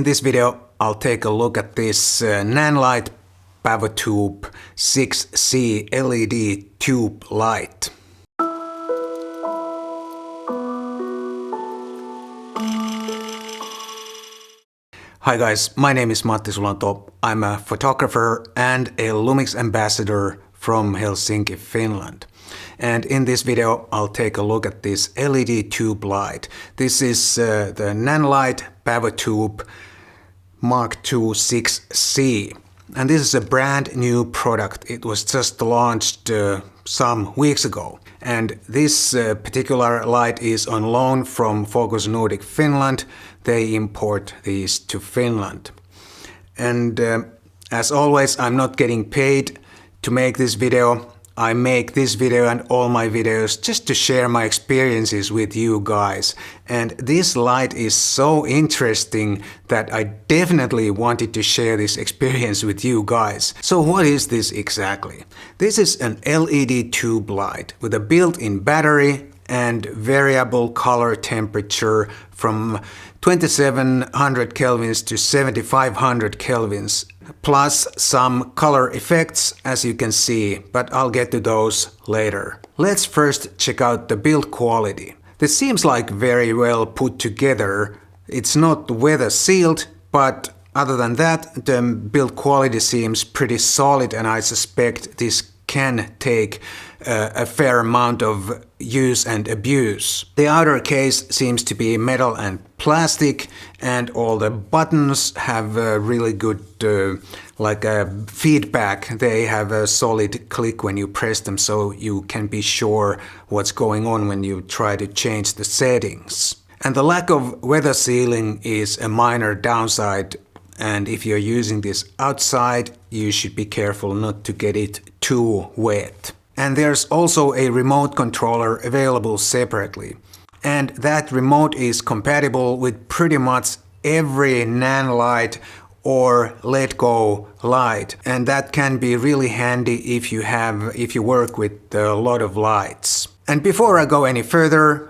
In this video, I'll take a look at this Nanlite Pavotube 6C LED tube light. Hi guys, my name is Matti Sulanto. I'm a photographer and a Lumix ambassador from Helsinki, Finland. And in this video, I'll take a look at this LED tube light. This is the Nanlite Pavotube Mark II 6C. And this is a brand new product. It was just launched some weeks ago. And this particular light is on loan from Focus Nordic Finland. They import these to Finland. And as always, I'm not getting paid to make this video. I make this video and all my videos just to share my experiences with you guys. And this light is so interesting that I definitely wanted to share this experience with you guys. So what is this exactly? This is an LED tube light with a built-in battery and variable color temperature from 2700 kelvins to 7500 kelvins, plus some color effects, as you can see, but I'll get to those later. Let's first check out the build quality. This seems like very well put together. It's not weather sealed, but other than that, the build quality seems pretty solid, and I suspect this can take a fair amount of use and abuse. The outer case seems to be metal and plastic, and all the buttons have a really good feedback. They have a solid click when you press them, so you can be sure what's going on when you try to change the settings. And the lack of weather sealing is a minor downside. And if you're using this outside, you should be careful not to get it too wet. And there's also a remote controller available separately. And that remote is compatible with pretty much every Nanlite or Let Go light. And that can be really handy if you work with a lot of lights. And before I go any further,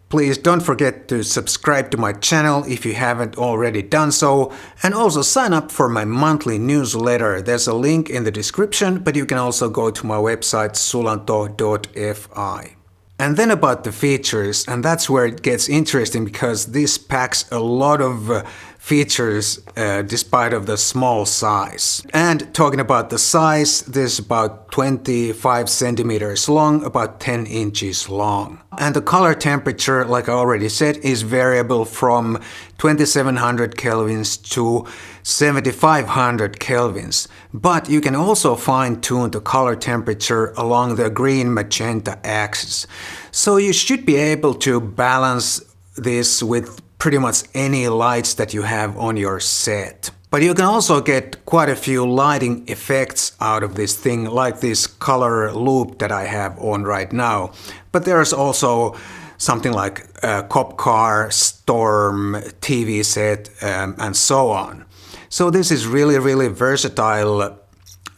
please don't forget to subscribe to my channel if you haven't already done so, and also sign up for my monthly newsletter. There's a link in the description, but you can also go to my website sulanto.fi. And then about the features, and that's where it gets interesting because this packs a lot of features despite of the small size. And talking about the size, this is about 25 centimeters long, about 10 inches long. And the color temperature, like I already said, is variable from 2700 kelvins to 7500 kelvins. But you can also fine-tune the color temperature along the green-magenta axis. So you should be able to balance this with pretty much any lights that you have on your set. But you can also get quite a few lighting effects out of this thing, like this color loop that I have on right now. But there's also something like a cop car, storm, TV set, and so on. So this is really versatile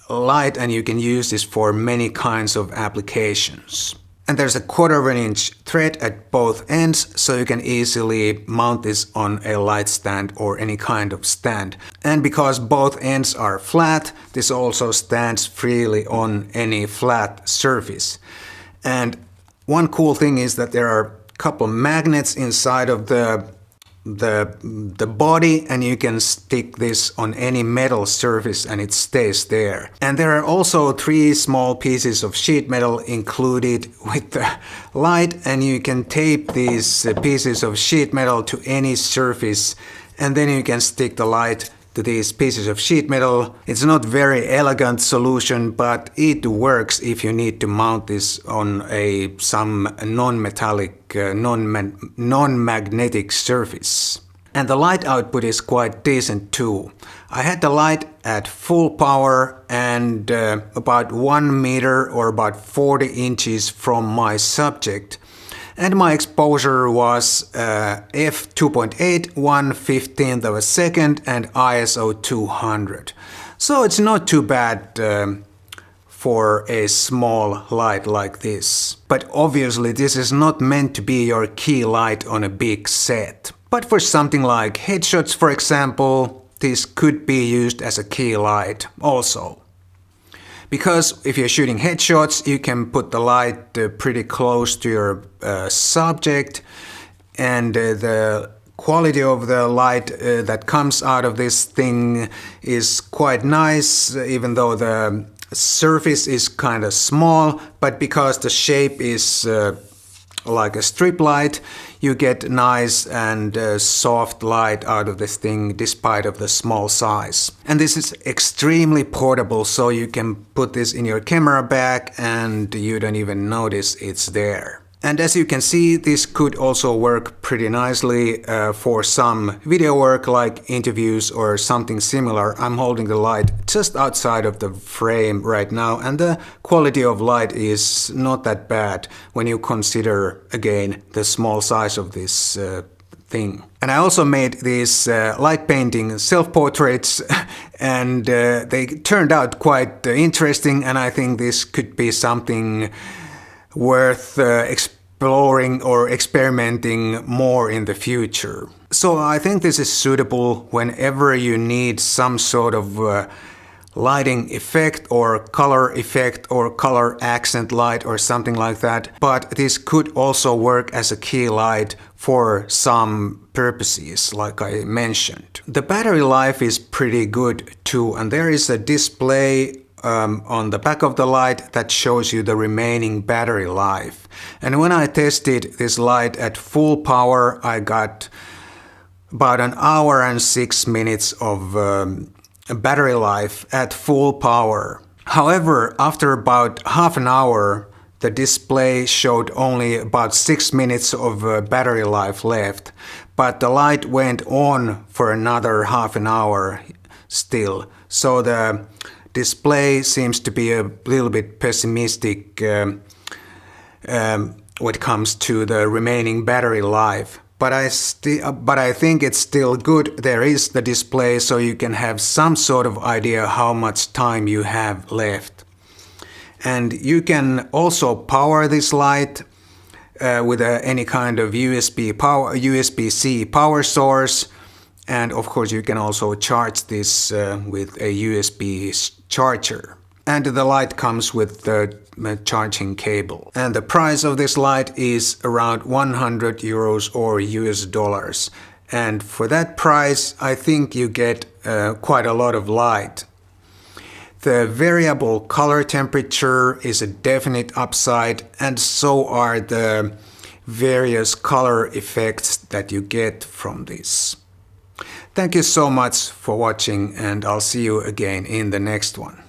light, and you can use this for many kinds of applications. And there's a 1/4 inch thread at both ends, so you can easily mount this on a light stand or any kind of stand. And because both ends are flat, this also stands freely on any flat surface. And one cool thing is that there are a couple of magnets inside of the body, and you can stick this on any metal surface and it stays there. And there are also 3 small pieces of sheet metal included with the light, and you can tape these pieces of sheet metal to any surface, and then you can stick the light to these pieces of sheet metal. It's not very elegant solution, but it works if you need to mount this on some non-metallic, non-magnetic surface. And the light output is quite decent too. I had the light at full power and about 1 meter or about 40 inches from my subject. And my exposure was f2.8, 1/15 of a second, and ISO 200. So it's not too bad for a small light like this. But obviously this is not meant to be your key light on a big set. But for something like headshots, for example, this could be used as a key light also. Because if you're shooting headshots, you can put the light pretty close to your subject, and the quality of the light that comes out of this thing is quite nice, even though the surface is kind of small, but because the shape is like a strip light, you get nice and soft light out of this thing despite of the small size. And this is extremely portable, so you can put this in your camera bag and you don't even notice it's there. And as you can see, this could also work pretty nicely for some video work like interviews or something similar. I'm holding the light just outside of the frame right now, and the quality of light is not that bad when you consider again the small size of this thing. And I also made these light painting self-portraits and they turned out quite interesting, and I think this could be something worth exploring or experimenting more in the future. So I think this is suitable whenever you need some sort of lighting effect or color accent light or something like that. But this could also work as a key light for some purposes, like I mentioned. The battery life is pretty good too, and there is a display on the back of the light that shows you the remaining battery life. And when I tested this light at full power, I got about an hour and 6 minutes of battery life at full power. However, after about half an hour, the display showed only about 6 minutes of battery life left, but the light went on for another half an hour still. So the display seems to be a little bit pessimistic when it comes to the remaining battery life. But I think it's still good there is the display, so you can have some sort of idea how much time you have left. And you can also power this light with any kind of USB-C power source. And of course you can also charge this with a USB charger. And the light comes with the charging cable. And the price of this light is around 100 euros or US dollars. And for that price, I think you get quite a lot of light. The variable color temperature is a definite upside, and so are the various color effects that you get from this. Thank you so much for watching, and I'll see you again in the next one.